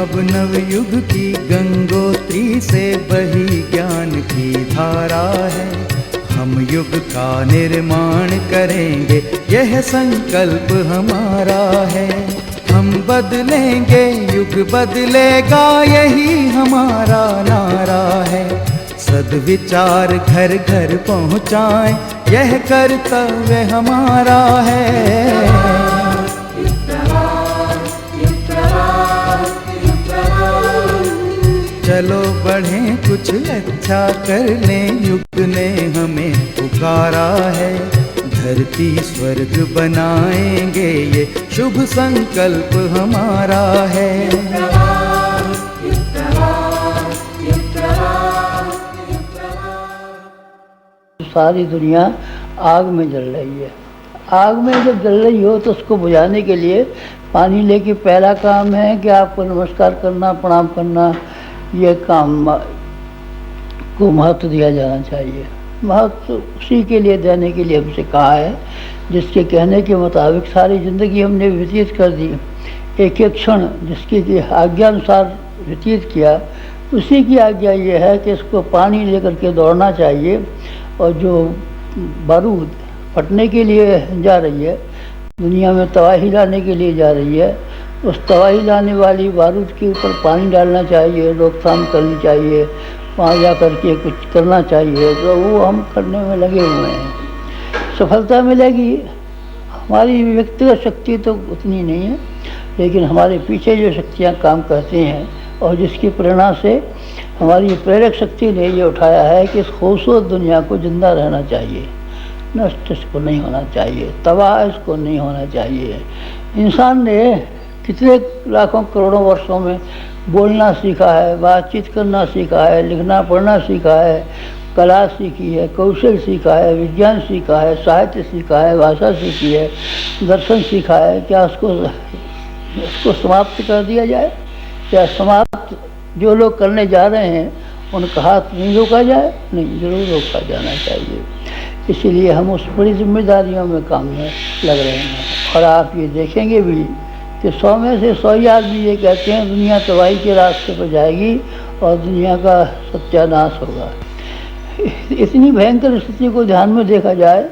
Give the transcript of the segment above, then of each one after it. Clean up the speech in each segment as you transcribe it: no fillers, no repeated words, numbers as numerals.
अब नवयुग की गंगोत्री से बही ज्ञान की धारा है। हम युग का निर्माण करेंगे, यह संकल्प हमारा है। हम बदलेंगे, युग बदलेगा, यही हमारा नारा है। सद्विचार घर घर पहुँचाएं, यह कर्तव्य हमारा है। चलो बढ़ें, कुछ अच्छा कर लें, युग ने हमें पुकारा है। धरती स्वर्ग बनाएंगे, ये शुभ संकल्प हमारा है। सारी दुनिया आग में जल रही है। आग में जब जल रही हो तो उसको बुझाने के लिए पानी लेके पहला काम है कि आपको नमस्कार करना, प्रणाम करना, ये काम को महत्व दिया जाना चाहिए। महत्व उसी के लिए देने के लिए हमसे कहा है जिसके कहने के मुताबिक सारी ज़िंदगी हमने व्यतीत कर दी। एक एक क्षण जिसकी आज्ञा अनुसार व्यतीत किया, उसी की आज्ञा ये है कि इसको पानी लेकर के दौड़ना चाहिए। और जो बारूद फटने के लिए जा रही है, दुनिया में तबाही लाने के लिए जा रही है, उस तबाही लाने वाली बारूद के ऊपर पानी डालना चाहिए, रोकथाम करनी चाहिए, वहाँ जा कर के कुछ करना चाहिए। तो वो हम करने में लगे हुए हैं। सफलता मिलेगी, हमारी व्यक्तिगत शक्ति तो उतनी नहीं है, लेकिन हमारे पीछे जो शक्तियाँ काम करती हैं और जिसकी प्रेरणा से हमारी प्रेरक शक्ति ने ये उठाया है कि इस खूबसूरत दुनिया को जिंदा रहना चाहिए, नष्ट इसको नहीं होना चाहिए, तबाह इसको नहीं होना चाहिए। इंसान ने कितने लाखों करोड़ों वर्षों में बोलना सीखा है, बातचीत करना सीखा है, लिखना पढ़ना सीखा है, कला सीखी है, कौशल सीखा है, विज्ञान सीखा है, साहित्य सीखा है, भाषा सीखी है, दर्शन सीखा है। क्या उसको समाप्त कर दिया जाए? क्या समाप्त जो लोग करने जा रहे हैं उनका हाथ नहीं रोका जाए? नहीं, जरूर रोका जाना चाहिए। इसीलिए हम उस बड़ी जिम्मेदारियों में काम में लग रहे हैं। और आप ये देखेंगे भी कि 100 में से 100 ही आदमी ये कहते हैं दुनिया तबाही के रास्ते पर जाएगी और दुनिया का सत्यानाश होगा। इतनी भयंकर स्थिति को ध्यान में देखा जाए,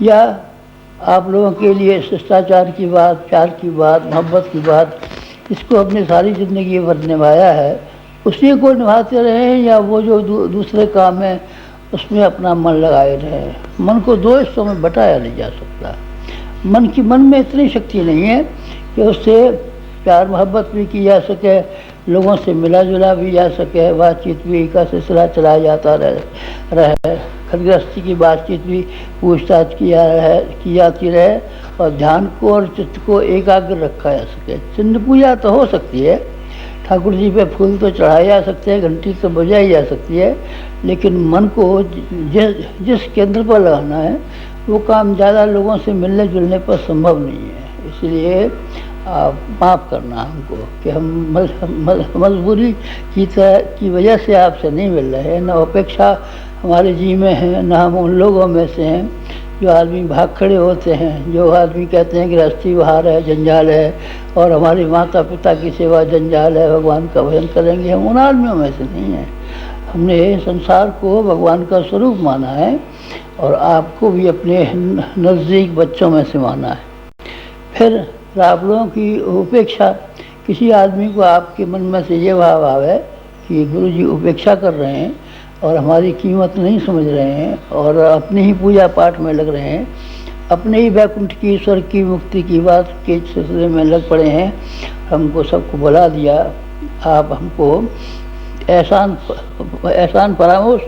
या आप लोगों के लिए शिष्टाचार की बात, प्यार की बात, मोहब्बत की बात, इसको अपनी सारी ज़िंदगी भर निभाया है, उसी को निभाते रहें, या वो जो दूसरे काम है उसमें अपना मन लगाए रहें। मन को दो हिस्सों में बटाया नहीं जा सकता। मन में इतनी शक्ति नहीं है कि उससे प्यार मोहब्बत भी की जा सके, लोगों से मिला जुला भी जा सके, बातचीत भी का सिलसिला चलाया जाता रहे, खरगृहस्थी की बातचीत भी पूछताछ की जाती रहे, और ध्यान को और चित्त को एकाग्र रखा जा सके। चिन्ह पूजा तो हो सकती है, ठाकुर जी पे फूल तो चढ़ाए जा सकते हैं, घंटी तो बजाई जा सकती है, लेकिन मन को जिस केंद्र पर लगाना है वो काम ज़्यादा लोगों से मिलने जुलने पर संभव नहीं है। इसलिए आप माफ़ करना हमको कि हम मजबूरी की वजह से आपसे नहीं मिल रहे हैं, न अपेक्षा हमारे जी में है, न हम उन लोगों में से हैं जो आदमी भाग खड़े होते हैं, जो आदमी कहते हैं गृहस्थी बाहर है, जंजाल है, और हमारे माता पिता की सेवा जंजाल है, भगवान का भजन करेंगे। हम उन आदमियों में से नहीं हैं। हमने संसार को भगवान का स्वरूप माना है और आपको भी अपने नज़दीक बच्चों में से माना है। फिर आप लोगों की उपेक्षा, किसी आदमी को आपके मन में से ये भाव आवे कि गुरु जी उपेक्षा कर रहे हैं और हमारी कीमत नहीं समझ रहे हैं और अपने ही पूजा पाठ में लग रहे हैं, अपने ही वैकुंठ की, ईश्वर की, मुक्ति की बात के सिलसिले में लग पड़े हैं, हमको सबको बुला दिया। आप हमको एहसान फरामोश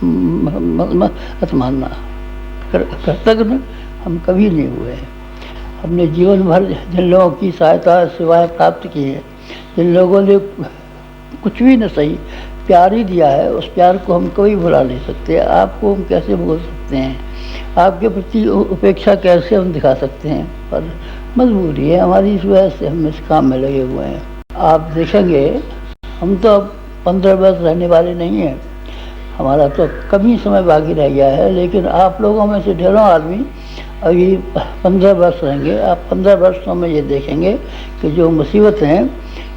मत मानना। कृतज्ञ हम कभी नहीं हुए हैं। हमने जीवन भर जिन लोगों की सहायता सेवाएं प्राप्त की है, जिन लोगों ने कुछ भी न सही प्यार ही दिया है, उस प्यार को हम कभी भुला नहीं सकते। आपको हम कैसे भूल सकते हैं? आपके प्रति उपेक्षा कैसे हम दिखा सकते हैं? पर मजबूरी है हमारी, इस वजह से हम इस काम में लगे हुए हैं। आप देखेंगे हम तो अब 15 वर्ष रहने वाले नहीं हैं, हमारा तो कम ही समय बाकी रह गया है, लेकिन आप लोगों में से ढेरों आदमी अभी 15 वर्ष रहेंगे। आप 15 वर्षों में ये देखेंगे कि जो मुसीबतें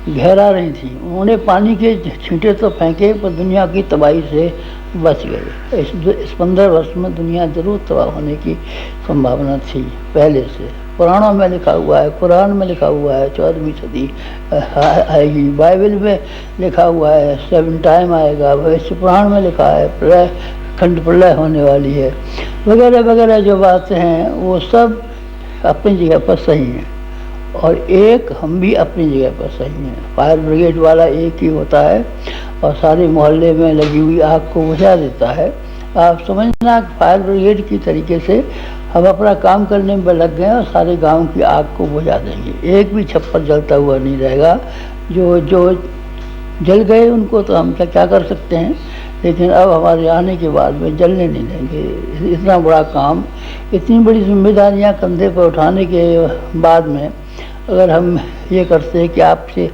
घेरा रही थी। उन्होंने पानी के छींटे तो फेंके पर दुनिया की तबाही से बच गए। इस 15 वर्ष में दुनिया जरूर तबाह होने की संभावना थी पहले से। पुराणों में लिखा हुआ है, कुरान में लिखा हुआ है 14वीं सदी आएगी, बाइबल में लिखा हुआ है 7 टाइम आएगा, वैसे पुराण में लिखा है प्रलय, खंड प्रलय होने वाली है, वगैरह वगैरह जो बातें हैं वो सब अपनी जगह पर सही हैं। और एक हम भी अपनी जगह पर सही हैं। फायर ब्रिगेड वाला एक ही होता है और सारे मोहल्ले में लगी हुई आग को बुझा देता है। आप समझना फायर ब्रिगेड की तरीके से हम अपना काम करने में लग गए और सारे गांव की आग को बुझा देंगे। एक भी छप्पर जलता हुआ नहीं रहेगा। जो जल गए उनको तो हम क्या कर सकते हैं, लेकिन अब हमारे आने के बाद में जलने नहीं देंगे। इतना बड़ा काम, इतनी बड़ी जिम्मेदारियां कंधे पर उठाने के बाद में अगर हम ये करते हैं कि आपसे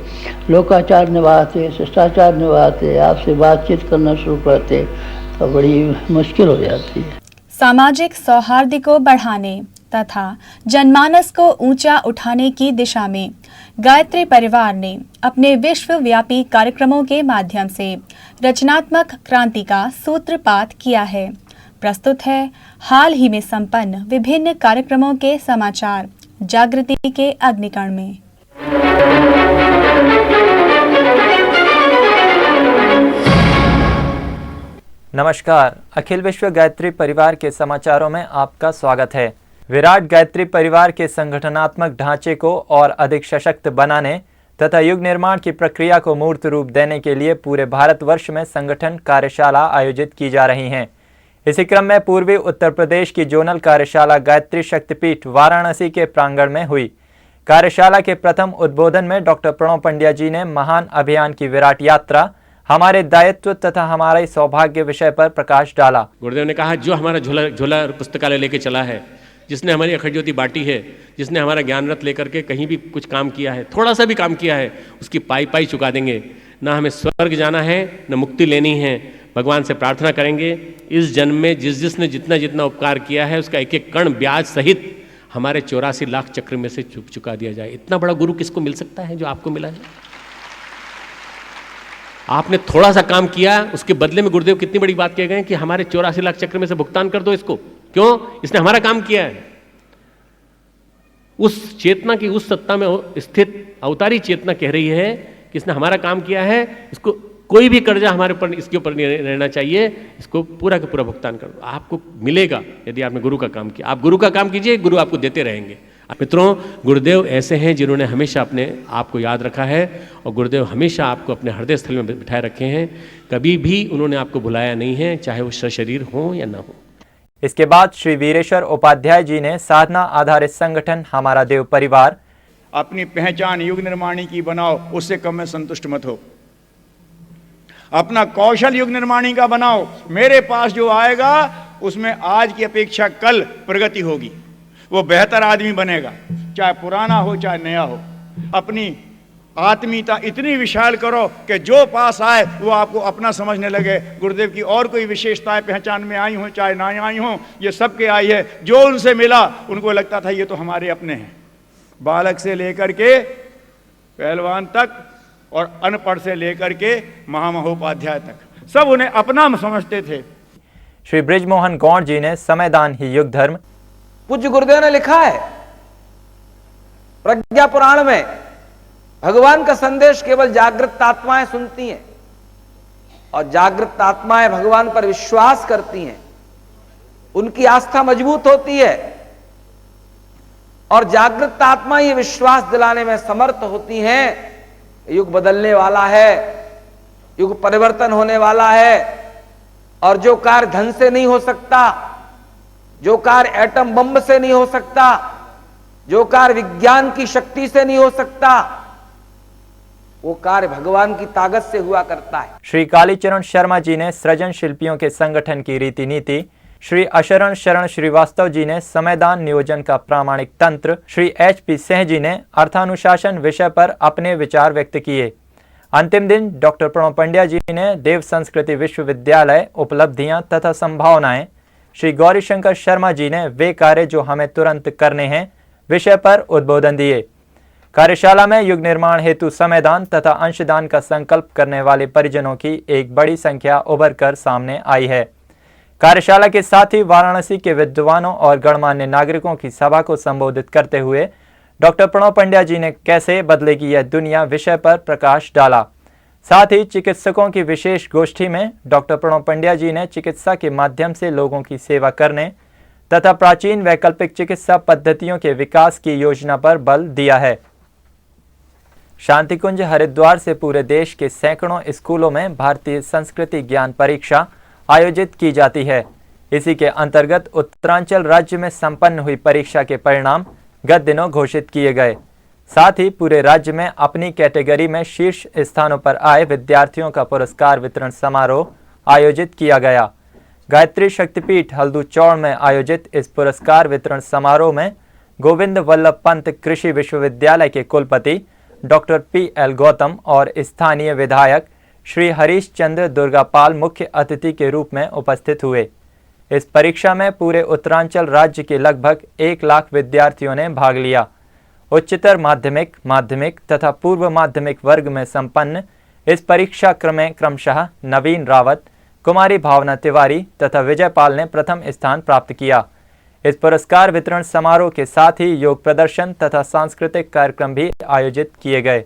लोकाचार निभाते, शिष्टाचार निभाते, आपसे बातचीत करना शुरू करते, तो बड़ी मुश्किल हो जाती है। सामाजिक सौहार्द को बढ़ाने तथा जनमानस को ऊंचा उठाने की दिशा में गायत्री परिवार ने अपने विश्वव्यापी कार्यक्रमों के माध्यम से रचनात्मक क्रांति का सूत्रपात किया है। प्रस्तुत है हाल ही में संपन्न विभिन्न कार्यक्रमों के समाचार जागृति के अग्निकण में। नमस्कार, अखिल विश्व गायत्री परिवार के समाचारों में आपका स्वागत है। विराट गायत्री परिवार के संगठनात्मक ढांचे को और अधिक सशक्त बनाने तथा युग निर्माण की प्रक्रिया को मूर्त रूप देने के लिए पूरे भारतवर्ष में संगठन कार्यशाला आयोजित की जा रही हैं। इसी क्रम में पूर्वी उत्तर प्रदेश की जोनल कार्यशाला गायत्री शक्तिपीठ वाराणसी के प्रांगण में हुई। कार्यशाला के प्रथम उद्बोधन में डॉक्टर प्रणव पंड्या जी ने महान अभियान की विराट यात्रा, हमारे दायित्व तथा हमारे सौभाग्य विषय पर प्रकाश डाला। गुरुदेव ने कहा, जो हमारा झोला पुस्तकालय लेके चला है, जिसने हमारी अखंड ज्योति बांटी है, जिसने हमारा ज्ञान रथ लेकर के कहीं भी कुछ काम किया है, थोड़ा सा भी काम किया है, उसकी पाई पाई चुका देंगे। ना हमें स्वर्ग जाना है, न मुक्ति लेनी है। भगवान से प्रार्थना करेंगे इस जन्म में जिसने जितना उपकार किया है उसका एक एक कण ब्याज सहित हमारे 84 लाख चक्र में से चुका दिया जाए। इतना बड़ा गुरु किसको मिल सकता है जो आपको मिला है? आपने थोड़ा सा काम किया, उसके बदले में गुरुदेव कितनी बड़ी बात कह गए कि हमारे 84 लाख चक्र में से भुगतान कर दो इसको। क्यों? इसने हमारा काम किया है। उस चेतना की उस सत्ता में स्थित अवतारी चेतना कह रही है कि इसने हमारा काम किया है, इसको कोई भी कर्जा हमारे ऊपर इसके ऊपर नहीं रहना चाहिए, इसको पूरा का पूरा भुगतान कर दो। आपको मिलेगा यदि आपने गुरु का काम किया। आप गुरु का काम कीजिए, गुरु आपको देते रहेंगे। मित्रों, गुरुदेव ऐसे हैं जिन्होंने हमेशा अपने आप को याद रखा है और गुरुदेव हमेशा आपको अपने हृदय स्थल में बिठाए रखे हैं। कभी भी उन्होंने आपको भुलाया नहीं है, चाहे वो शरीर हो या ना हो। इसके बाद श्री वीरेश्वर उपाध्याय जी ने साधना आधारित संगठन हमारा देव परिवार, अपनी पहचान युग निर्माणी की बनाओ, उससे कम में संतुष्ट मत हो। अपना कौशल युग निर्माणी का बनाओ। मेरे पास जो आएगा उसमें आज की अपेक्षा कल प्रगति होगी, वो बेहतर आदमी बनेगा, चाहे पुराना हो चाहे नया हो। अपनी आत्मीयता इतनी विशाल करो कि जो पास आए वो आपको अपना समझने लगे। गुरुदेव की और कोई विशेषताएं पहचान में आई हो चाहे ना आई हो, ये सबके आई है। जो उनसे मिला उनको लगता था ये तो हमारे अपने हैं। बालक से लेकर के पहलवान तक और अनपढ़ से लेकर के महामहोपाध्याय तक सब उन्हें अपना समझते थे। श्री बृजमोहन गौड़ जी ने समयदान ही युग धर्म। पूज्य गुरुदेव ने लिखा है प्रज्ञा पुराण में, भगवान का संदेश केवल जागृत आत्माएं सुनती हैं और जागृत आत्माएं भगवान पर विश्वास करती हैं, उनकी आस्था मजबूत होती है और जागृत आत्मा ये विश्वास दिलाने में समर्थ होती हैं। युग बदलने वाला है, युग परिवर्तन होने वाला है और जो कार्य धन से नहीं हो सकता, जो कार्य एटम बम से नहीं हो सकता, जो कार्य विज्ञान की शक्ति से नहीं हो सकता, वो कार्य भगवान की ताकत से हुआ करता है। श्री कालीचरण शर्मा जी ने सृजन शिल्पियों के संगठन की रीति नीति, श्री अशरण शरण श्रीवास्तव जी ने समयदान नियोजन का प्रामाणिक तंत्र, श्री HP सिंह जी ने अर्थानुशासन विषय पर अपने विचार व्यक्त किए। अंतिम दिन डॉक्टर प्रणव पंड्या जी ने देव संस्कृति विश्वविद्यालय उपलब्धियां तथा संभावनाएं, श्री गौरीशंकर शर्मा जी ने वे कार्य जो हमें तुरंत करने हैं विषय पर उद्बोधन दिए। कार्यशाला में युग निर्माण हेतु समयदान तथा अंशदान का संकल्प करने वाले परिजनों की एक बड़ी संख्या उभर कर सामने आई है। कार्यशाला के साथ ही वाराणसी के विद्वानों और गणमान्य नागरिकों की सभा को संबोधित करते हुए डॉक्टर प्रणव पंड्या जी ने कैसे बदलेगी यह दुनिया विषय पर प्रकाश डाला। साथ ही चिकित्सकों की विशेष गोष्ठी में डॉक्टर प्रणव पंड्या जी ने चिकित्सा के माध्यम से लोगों की सेवा करने तथा प्राचीन वैकल्पिक चिकित्सा पद्धतियों के विकास की योजना पर बल दिया है। शांतिकुंज हरिद्वार से पूरे देश के सैकड़ों स्कूलों में भारतीय संस्कृति ज्ञान परीक्षा आयोजित की जाती है। इसी के अंतर्गत उत्तरांचल राज्य में संपन्न हुई परीक्षा के परिणाम गत दिनों घोषित किए गए। साथ ही पूरे राज्य में अपनी कैटेगरी में शीर्ष स्थानों पर आए विद्यार्थियों का पुरस्कार वितरण समारोह आयोजित किया गया। गायत्री शक्तिपीठ हल्दूचौड़ में आयोजित इस पुरस्कार वितरण समारोह में गोविंद वल्लभ पंत कृषि विश्वविद्यालय के कुलपति डॉक्टर P.L. गौतम और स्थानीय विधायक श्री हरीश चंद्र दुर्गापाल मुख्य अतिथि के रूप में उपस्थित हुए। इस परीक्षा में पूरे उत्तरांचल राज्य के लगभग 1 लाख विद्यार्थियों ने भाग लिया। उच्चतर माध्यमिक, माध्यमिक तथा पूर्व माध्यमिक वर्ग में संपन्न इस परीक्षा में क्रमशः नवीन रावत, कुमारी भावना तिवारी तथा विजय पाल ने प्रथम स्थान प्राप्त किया। इस पुरस्कार वितरण समारोह के साथ ही योग प्रदर्शन तथा सांस्कृतिक कार्यक्रम भी आयोजित किए गए।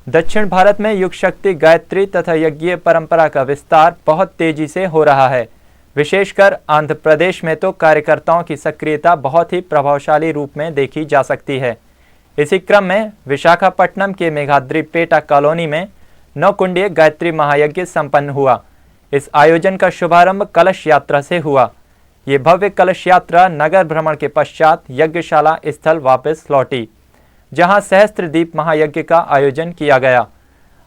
दक्षिण भारत में युग शक्ति, गायत्री तथा यज्ञीय परंपरा का विस्तार बहुत तेजी से हो रहा है। विशेषकर आंध्र प्रदेश में तो कार्यकर्ताओं की सक्रियता बहुत ही प्रभावशाली रूप में देखी जा सकती है। इसी क्रम में विशाखापट्टनम के मेघाद्रीपेटा कॉलोनी में 9 कुंडीय गायत्री महायज्ञ संपन्न हुआ। इस आयोजन का शुभारंभ कलश यात्रा से हुआ। ये भव्य कलश यात्रा नगर भ्रमण के पश्चात यज्ञशाला स्थल वापस लौटी, जहां सहस्त्रदीप महायज्ञ का आयोजन किया गया।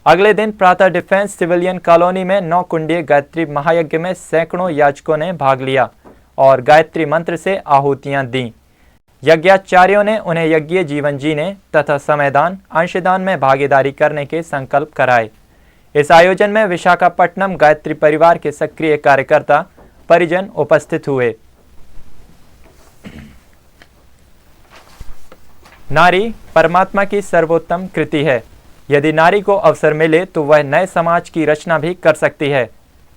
अगले दिन प्रातः डिफेंस सिविलियन कॉलोनी में 9 कुंडीय गायत्री महायज्ञ में सैकड़ों याचकों ने भाग लिया और गायत्री मंत्र से आहुतियां दी। यज्ञाचार्यों ने उन्हें यज्ञीय जीवन जीने तथा समयदान, अंशदान में भागीदारी करने के संकल्प कराए। इस आयोजन में विशाखापट्टनम गायत्री परिवार के सक्रिय कार्यकर्ता परिजन उपस्थित हुए। नारी परमात्मा की सर्वोत्तम कृति है। यदि नारी को अवसर मिले तो वह नए समाज की रचना भी कर सकती है।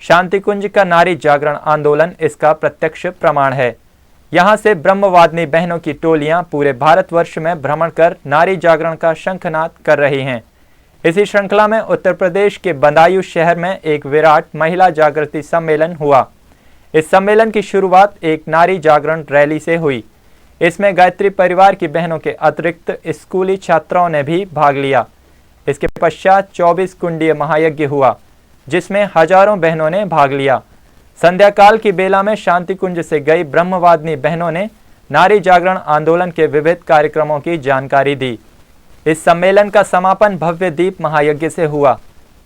शांतिकुंज का नारी जागरण आंदोलन इसका प्रत्यक्ष प्रमाण है। यहाँ से ब्रह्मवादिनी बहनों की टोलियां पूरे भारतवर्ष में भ्रमण कर नारी जागरण का शंखनाद कर रही हैं। इसी श्रृंखला में उत्तर प्रदेश के बदायूं शहर में एक विराट महिला जागृति सम्मेलन हुआ। इस सम्मेलन की शुरुआत एक नारी जागरण रैली से हुई। इसमें गायत्री परिवार की बहनों के अतिरिक्त स्कूली छात्राओं ने भी भाग लिया। इसके पश्चात 24 कुंडीय महायज्ञ हुआ, जिसमें हजारों बहनों ने भाग लिया। संध्या काल की बेला में शांतिकुंज से गई ब्रह्मवादिनी बहनों ने नारी जागरण आंदोलन के विविध कार्यक्रमों की जानकारी दी। इस सम्मेलन का समापन भव्य दीप महायज्ञ से हुआ।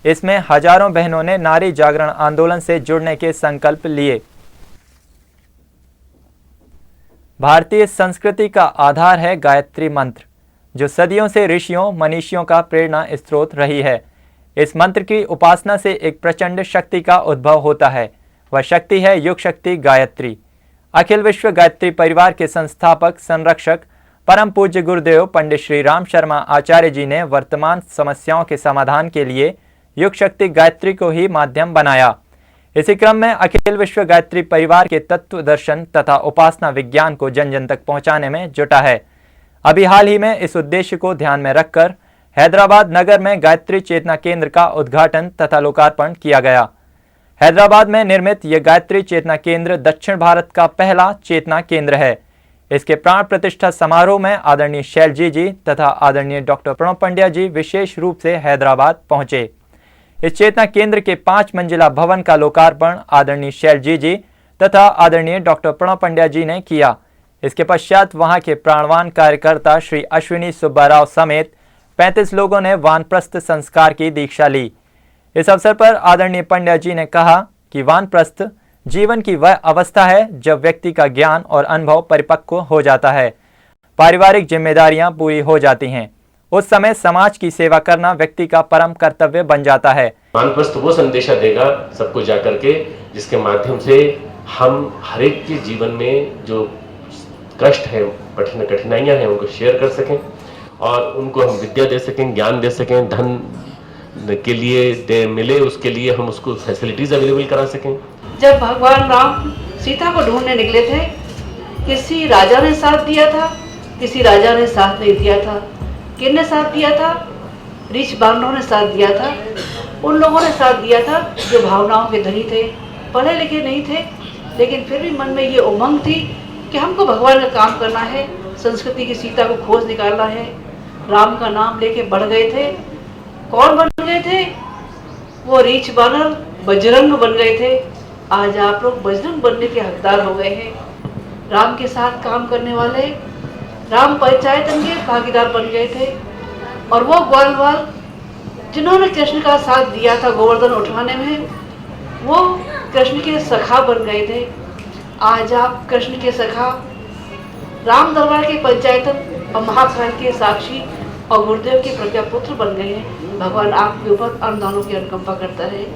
इसमें हजारों बहनों ने नारी जागरण आंदोलन से जुड़ने के संकल्प लिए। भारतीय संस्कृति का आधार है गायत्री मंत्र, जो सदियों से ऋषियों मनीषियों का प्रेरणा स्रोत रही है। इस मंत्र की उपासना से एक प्रचंड शक्ति का उद्भव होता है। वह शक्ति है युग शक्ति गायत्री। अखिल विश्व गायत्री परिवार के संस्थापक संरक्षक परम पूज्य गुरुदेव पंडित श्री राम शर्मा आचार्य जी ने वर्तमान समस्याओं के समाधान के लिए युग शक्ति गायत्री को ही माध्यम बनाया। इसी क्रम में अखिल विश्व गायत्री परिवार के तत्व दर्शन तथा उपासना विज्ञान को जन जन तक पहुंचाने में जुटा है। अभी हाल ही में इस उद्देश्य को ध्यान में रखकर हैदराबाद नगर में गायत्री चेतना केंद्र का उद्घाटन तथा लोकार्पण किया गया। हैदराबाद में निर्मित यह गायत्री चेतना केंद्र दक्षिण भारत का पहला चेतना केंद्र है। इसके प्राण प्रतिष्ठा समारोह में आदरणीय शैलजी जी तथा आदरणीय डॉक्टर प्रणव पंड्या जी विशेष रूप से हैदराबाद पहुंचे। इस चेतना केंद्र के 5 मंजिला भवन का लोकार्पण आदरणीय शैलजी जी तथा आदरणीय डॉक्टर प्रणव पंड्या जी ने किया। इसके पश्चात वहां के प्राणवान कार्यकर्ता श्री अश्विनी सुब्बाराव समेत 35 लोगों ने वानप्रस्थ संस्कार की दीक्षा ली। इस अवसर पर आदरणीय पंड्या जी ने कहा कि वानप्रस्थ जीवन की वह अवस्था है जब व्यक्ति का ज्ञान और अनुभव परिपक्व हो जाता है, पारिवारिक जिम्मेदारियां पूरी हो जाती हैं। उस समय समाज की सेवा करना व्यक्ति का परम कर्तव्य बन जाता है। वानप्रस्थ वो संदेशा देगा सबको जाकर के, जिसके माध्यम से हम हर एक के जीवन में जो कष्ट है, कठिनाइयाँ हैं उनको शेयर कर सकें और उनको हम विद्या दे सकें, ज्ञान दे सकें, धन के लिए मिले उसके लिए हम उसको फैसिलिटीज़ अवेलेबल करा सकें। जब भगवान राम सीता को ढूंढने निकले थे, किसी राजा ने साथ दिया था, किसी राजा ने साथ नहीं दिया था। किसने साथ दिया था? ऋषि बानरों ने साथ दिया था। उन लोगों ने साथ दिया था जो भावनाओं के धनी थे, पढ़े लिखे नहीं थे, लेकिन फिर भी मन में ये उमंग थी कि हमको भगवान का काम करना है, संस्कृति की सीता को खोज निकालना है। राम का नाम लेके बढ़ गए थे। कौन बन गए थे? वो रीछ बानर बजरंग बन गए थे। आज आप लोग बजरंग बनने के हकदार हो गए हैं। राम के साथ काम करने वाले राम पंचायतन के भागीदार बन गए थे। और वो ग्वालवाल जिन्होंने कृष्ण का साथ दिया था गोवर्धन उठाने में, वो कृष्ण के सखा बन गए थे। आज आप कृष्ण के सखा, राम दरबार के पंचायतन और महाकाल के साक्षी और गुरुदेव के प्रज्ञापुत्र बन गए हैं। भगवान आपके ऊपर अनुदानों की अनुकंपा करता रहे।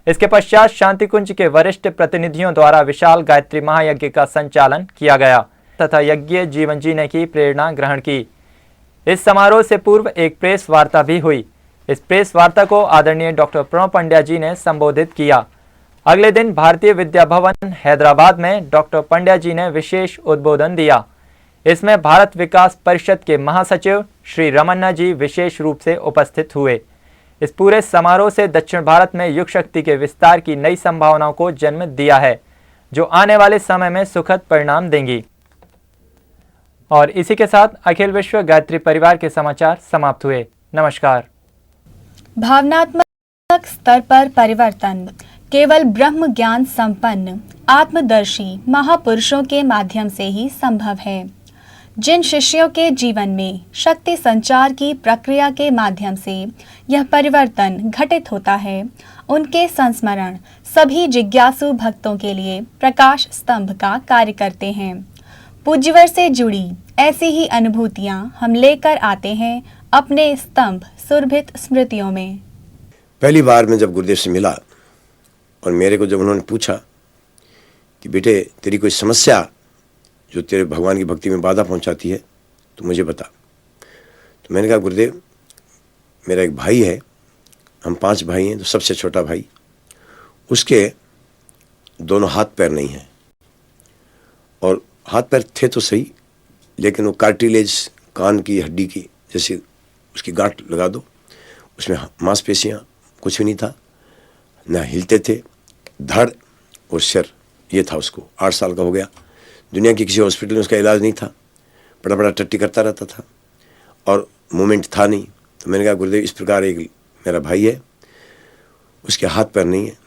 इसके पश्चात शांति कुंज के वरिष्ठ प्रतिनिधियों द्वारा विशाल गायत्री महायज्ञ का संचालन किया गया तथा यज्ञ जीवन जीने की प्रेरणा ग्रहण की। इस समारोह से पूर्व एक प्रेस वार्ता भी हुई। इस प्रेस वार्ता को आदरणीय डॉक्टर प्रणव पंड्या जी ने संबोधित किया। अगले दिन भारतीय विद्या भवन हैदराबाद में डॉक्टर पंड्या जी ने विशेष उद्बोधन दिया। इसमें भारत विकास परिषद के महासचिव श्री रमन्ना जी विशेष रूप से उपस्थित हुए। इस पूरे समारोह से दक्षिण भारत में युग शक्ति के विस्तार की नई संभावनाओं को जन्म दिया है, जो आने वाले समय में सुखद परिणाम देंगी। और इसी के साथ अखिल विश्व गायत्री परिवार के समाचार समाप्त हुए। नमस्कार। भावनात्मक स्तर पर परिवर्तन केवल ब्रह्म ज्ञान संपन्न आत्मदर्शी महापुरुषों के माध्यम से ही संभव है। जिन शिष्यों के जीवन में शक्ति संचार की प्रक्रिया के माध्यम से यह परिवर्तन घटित होता है, उनके संस्मरण सभी जिज्ञासु भक्तों के लिए प्रकाश स्तंभ का कार्य करते हैं। पूज्यवर से जुड़ी ऐसी ही अनुभूतियां हम लेकर आते हैं अपने स्तंभ सुरभित स्मृतियों में। पहली बार मैं जब गुरुदेव से मिला और मेरे को जब उन्होंने पूछा कि बेटे तेरी कोई समस्या जो तेरे भगवान की भक्ति में बाधा पहुंचाती है तो मुझे बता। तो मैंने कहा गुरुदेव मेरा एक भाई है, हम 5 भाई हैं, तो सबसे छोटा भाई, उसके दोनों हाथ पैर नहीं हैं। और हाथ पैर थे तो सही, लेकिन वो कार्टिलेज कान की हड्डी की जैसे उसकी गांठ लगा दो, उसमें मांसपेशियाँ कुछ भी नहीं था, ना हिलते थे, धड़ और सिर ये था उसको। 8 साल का हो गया, दुनिया की किसी हॉस्पिटल में उसका इलाज नहीं था, बड़ा बड़ा टट्टी करता रहता था और मूवमेंट था नहीं। तो मैंने कहा गुरुदेव इस प्रकार एक मेरा भाई है, उसके हाथ पैर नहीं है।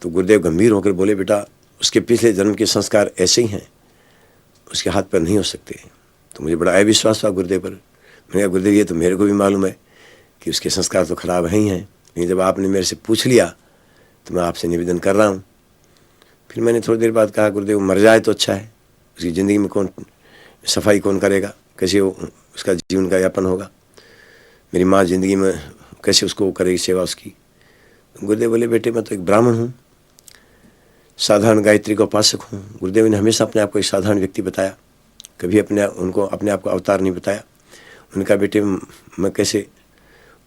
तो गुरुदेव गंभीर होकर बोले बेटा उसके पिछले जन्म के संस्कार ऐसे ही हैं, उसके हाथ पैर नहीं हो सकते। तो मुझे बड़ा अविश्वास हुआ गुरुदेव पर। मैंने कहा गुरुदेव ये तो मेरे को भी मालूम है कि उसके संस्कार तो खराब हैं ही हैं, लेकिन जब आपने मेरे से पूछ लिया तो मैं आपसे निवेदन कर रहा हूँ। फिर मैंने थोड़ी देर बाद कहा गुरुदेव मर जाए तो अच्छा है, उसकी ज़िंदगी में कौन सफाई कौन करेगा, कैसे वो उसका जीवन का यापन होगा, मेरी माँ ज़िंदगी में कैसे उसको करेगी सेवा उसकी। गुरुदेव बोले बेटे मैं तो एक ब्राह्मण हूँ, साधारण गायत्री का उपासक हूँ। गुरुदेव ने हमेशा अपने आप को एक साधारण व्यक्ति बताया, कभी उनको अपने आप को अवतार नहीं बताया। उनका बेटे मैं कैसे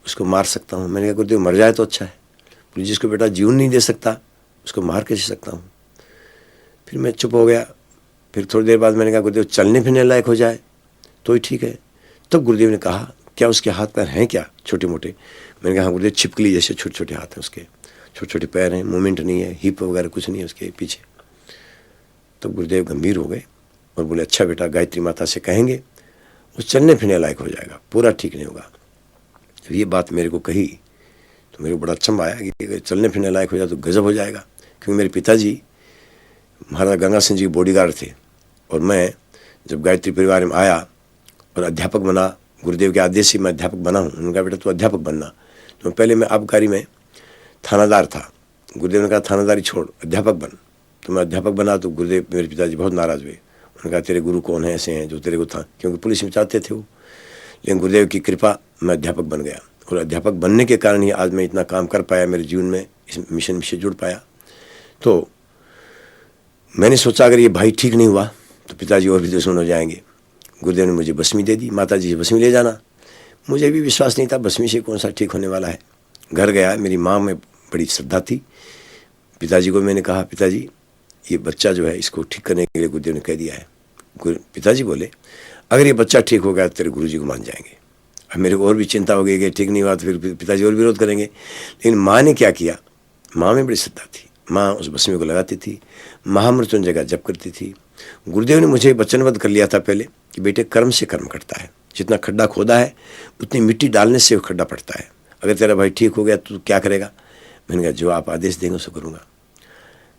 उसको मार सकता हूँ। मैंने कहा गुरुदेव मर जाए तो अच्छा है, जिसको बेटा जीवन नहीं दे सकता उसको मार कैसे सकता हूँ। फिर मैं चुप हो गया। फिर थोड़ी देर बाद मैंने कहा गुरुदेव चलने फिरने लायक हो जाए तो ही ठीक है। तब गुरुदेव ने कहा क्या उसके हाथ पैर हैं क्या छोटे मोटे। मैंने कहा हाँ गुरुदेव छिपकली जैसे छोटे छोटे हाथ हैं उसके, छोटे छोटे पैर हैं, मूवमेंट नहीं है, हिप वगैरह कुछ नहीं है उसके पीछे। तो गुरुदेव गंभीर हो गए और बोले अच्छा बेटा गायत्री माता से कहेंगे वो चलने फिरने लायक हो जाएगा, पूरा ठीक नहीं होगा। जब ये बात मेरे को कही तो मेरे को बड़ा अचंभा आया कि अगर चलने फिरने लायक हो जाए तो गजब हो जाएगा। क्योंकि मेरे पिताजी महाराजा गंगा सिंह जी के बॉडीगार्ड थे और मैं जब गायत्री परिवार में आया और अध्यापक बना, गुरुदेव के आदेश से मैं अध्यापक बना हूँ। उन्होंने कहा बेटा तू अध्यापक बनना। तो पहले मैं आबकारी में थानादार था, गुरुदेव ने कहा थानादारी छोड़ अध्यापक बन। तो मैं अध्यापक बना तो गुरुदेव मेरे पिताजी बहुत नाराज़ हुए। उन्होंने कहा तेरे गुरु कौन है ऐसे हैं जो तेरे को था, क्योंकि पुलिस में चाहते थे वो। लेकिन गुरुदेव की कृपा मैं अध्यापक बन गया और अध्यापक बनने के कारण ही आज मैं इतना काम कर पाया, मेरे जीवन में इस मिशन से जुड़ पाया। तो मैंने सोचा अगर ये भाई ठीक नहीं हुआ तो पिताजी और भी दुश्मन हो जाएंगे। गुरुदेव ने मुझे बसमी दे दी, माता जी से बसमी ले जाना। मुझे भी विश्वास नहीं था बसमी से कौन सा ठीक होने वाला है। घर गया, मेरी माँ में बड़ी श्रद्धा थी। पिताजी को मैंने कहा, पिताजी ये बच्चा जो है इसको ठीक करने के लिए गुरुदेव ने कह दिया है। पिताजी बोले, अगर ये बच्चा ठीक हो गया तो तेरे गुरुजी को मान जाएंगे। अब मेरे को और भी चिंता हो गई कि ठीक नहीं हुआ तो फिर पिताजी और विरोध करेंगे। लेकिन माँ ने क्या किया, माँ में बड़ी श्रद्धा थी। माँ उस बसमी को लगाती थी, महामृत्युंजय का जप करती थी। गुरुदेव ने मुझे वचनबद्ध कर लिया था पहले कि बेटे कर्म से कर्म करता है, जितना खड्डा खोदा है उतनी मिट्टी डालने से वो खड्डा पड़ता है। अगर तेरा भाई ठीक हो गया तो क्या करेगा? मैंने कहा जो आप आदेश देंगे उसको करूँगा।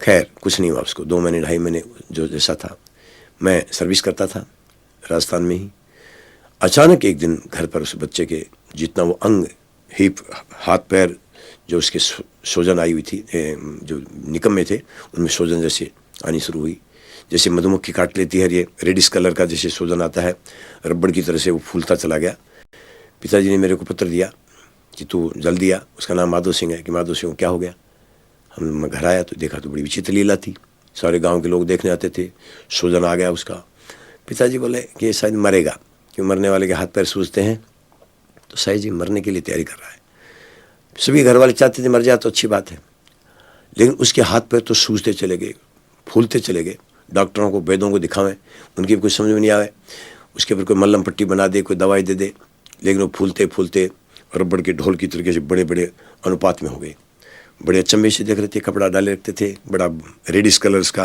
खैर कुछ नहीं हुआ उसको। 2 महीने 2.5 महीने जो जैसा था, मैं सर्विस करता था राजस्थान में ही। अचानक एक दिन घर पर उस बच्चे के जितना वो अंग, हिप, हाथ पैर जो उसके सूजन आई हुई थी, जो निकम्मे थे उनमें सूजन जैसे आनी शुरू हुई। जैसे मधुमक्खी काट लेती है, ये रेडिश कलर का जैसे सूजन आता है, रबड़ की तरह से वो फूलता चला गया। पिताजी ने मेरे को पत्र दिया कि तू जल्दी आ। उसका नाम माधव सिंह है। कि माधव सिंह क्या हो गया? मैं घर आया तो देखा तो बड़ी विचित्र लीला थी। सारे गांव के लोग देखने आते थे, सूजन आ गया उसका। पिताजी बोले कि ये शायद मरेगा, क्यों मरने वाले के हाथ पैर सूजते हैं, तो शायद जी मरने के लिए तैयारी कर रहा है। सभी घर वाले चाहते थे मर जाए तो अच्छी बात है, लेकिन उसके हाथ पैर तो सूजते चले गए, फूलते चले गए। डॉक्टरों को, वैद्यों को दिखावें, उनकी कुछ समझ में नहीं आवे। उसके ऊपर कोई मल्लम पट्टी बना दे, कोई दवाई दे दे, लेकिन वो फूलते फूलते रबड़ के ढोल की तरीके से बड़े बड़े अनुपात में हो गए। बड़े अचंभे से देख रहे थे, कपड़ा डाले रखते थे, बड़ा रेडिश कलर्स का,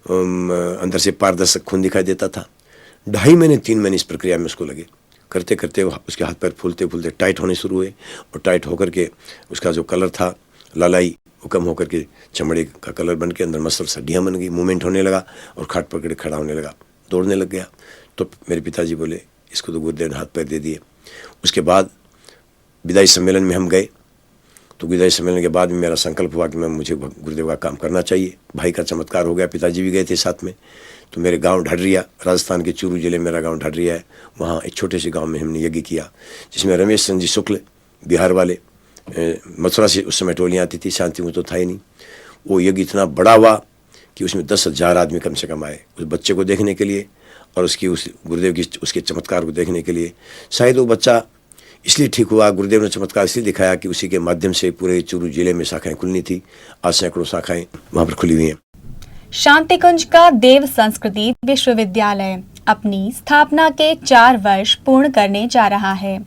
अंदर से पारदर्शक खून दिखाई देता था। 2.5 महीने 3 महीने इस प्रक्रिया में उसको लगे। करते करते उसके हाथ पैर फूलते फूलते टाइट होने शुरू हुए, और टाइट होकर के उसका जो कलर था लालाई वो कम होकर के चमड़े का कलर बन के अंदर मसल हड्डियाँ बन गई, मूवमेंट होने लगा और खाट पकड़े खड़ा होने लगा, दौड़ने लग गया। तो मेरे पिताजी बोले इसको तो गुरुदेव ने हाथ पैर दे दिए। उसके बाद विदाई सम्मेलन में हम गए, तो विदाई सम्मेलन के बाद में मेरा संकल्प हुआ कि मुझे गुरुदेव का काम करना चाहिए। भाई का चमत्कार हो गया, पिताजी भी गए थे साथ में। तो मेरे गांव ढडरिया, राजस्थान के चूरू जिले में मेरा गांव ढडरिया है, वहाँ एक छोटे से गांव में हमने यज्ञ किया, जिसमें रमेश चंद्र जी शुक्ल, बिहार वाले, मथुरा से उस समय टोलियाँ आती थी, शांति में तो था ही नहीं। वो यज्ञ इतना बड़ा हुआ कि उसमें 10,000 आदमी कम से कम आए उस बच्चे को देखने के लिए, और उसकी उस गुरुदेव की उसके चमत्कार को देखने के लिए। शायद वो बच्चा इसलिए ठीक हुआ, गुरुदेव ने चमत्कार इसलिए दिखाया कि उसी के माध्यम से पूरे चूरू जिले में शाखाएं खुलनी थी। आज सैकड़ों शाखाएं वहाँ पर खुली हुई हैं। शांति कुंज का देव संस्कृति विश्वविद्यालय अपनी स्थापना के 4 वर्ष पूर्ण करने जा रहा है।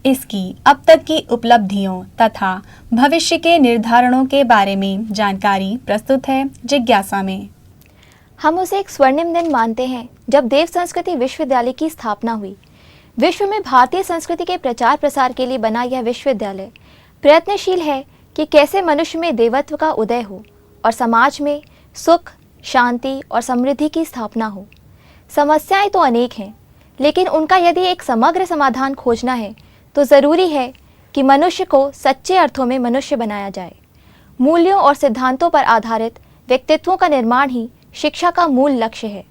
इसकी अब तक की उपलब्धियों तथा भविष्य के निर्धारणों के बारे में जानकारी प्रस्तुत है जिज्ञासा में। हम उसे एक स्वर्णिम दिन मानते हैं जब देव संस्कृति विश्वविद्यालय की स्थापना हुई। विश्व में भारतीय संस्कृति के प्रचार प्रसार के लिए बना यह विश्वविद्यालय प्रयत्नशील है कि कैसे मनुष्य में देवत्व का उदय हो और समाज में सुख, शांति और समृद्धि की स्थापना हो। समस्याएं तो अनेक हैं, लेकिन उनका यदि एक समग्र समाधान खोजना है तो ज़रूरी है कि मनुष्य को सच्चे अर्थों में मनुष्य बनाया जाए। मूल्यों और सिद्धांतों पर आधारित व्यक्तित्वों का निर्माण ही शिक्षा का मूल लक्ष्य है।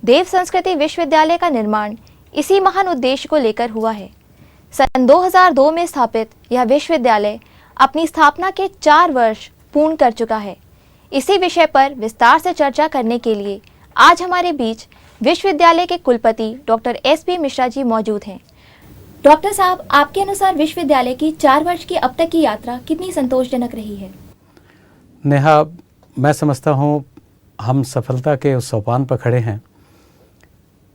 देव संस्कृति विश्वविद्यालय का निर्माण इसी महान उद्देश्य को लेकर हुआ है। सन 2002 में स्थापित यह विश्वविद्यालय अपनी स्थापना के 4 वर्ष पूर्ण कर चुका है। इसी विषय पर विस्तार से चर्चा करने के लिए आज हमारे बीच विश्वविद्यालय के कुलपति डॉक्टर SP मिश्रा जी मौजूद हैं। डॉक्टर साहब, आपके अनुसार विश्वविद्यालय की 4 वर्ष की अब तक की यात्रा कितनी संतोषजनक रही है? नेहा, मैं समझता हूँ हम सफलता के उस सोपान पर खड़े हैं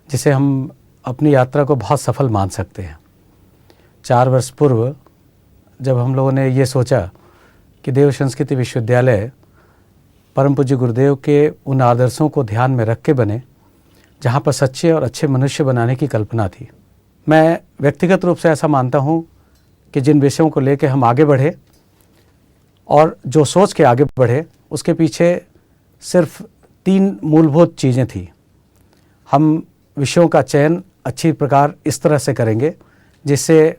जिसे हम अपनी यात्रा को बहुत सफल मान सकते हैं। 4 वर्ष पूर्व जब हम लोगों ने ये सोचा कि देव संस्कृति विश्वविद्यालय परम पूज्य गुरुदेव के उन आदर्शों को ध्यान में रख के बने जहाँ पर सच्चे और अच्छे मनुष्य बनाने की कल्पना थी। मैं व्यक्तिगत रूप से ऐसा मानता हूँ कि जिन विषयों को लेकर हम आगे बढ़े और जो सोच के आगे बढ़े उसके पीछे सिर्फ 3 मूलभूत चीज़ें थी। हम विषयों का चयन अच्छी प्रकार इस तरह से करेंगे जिससे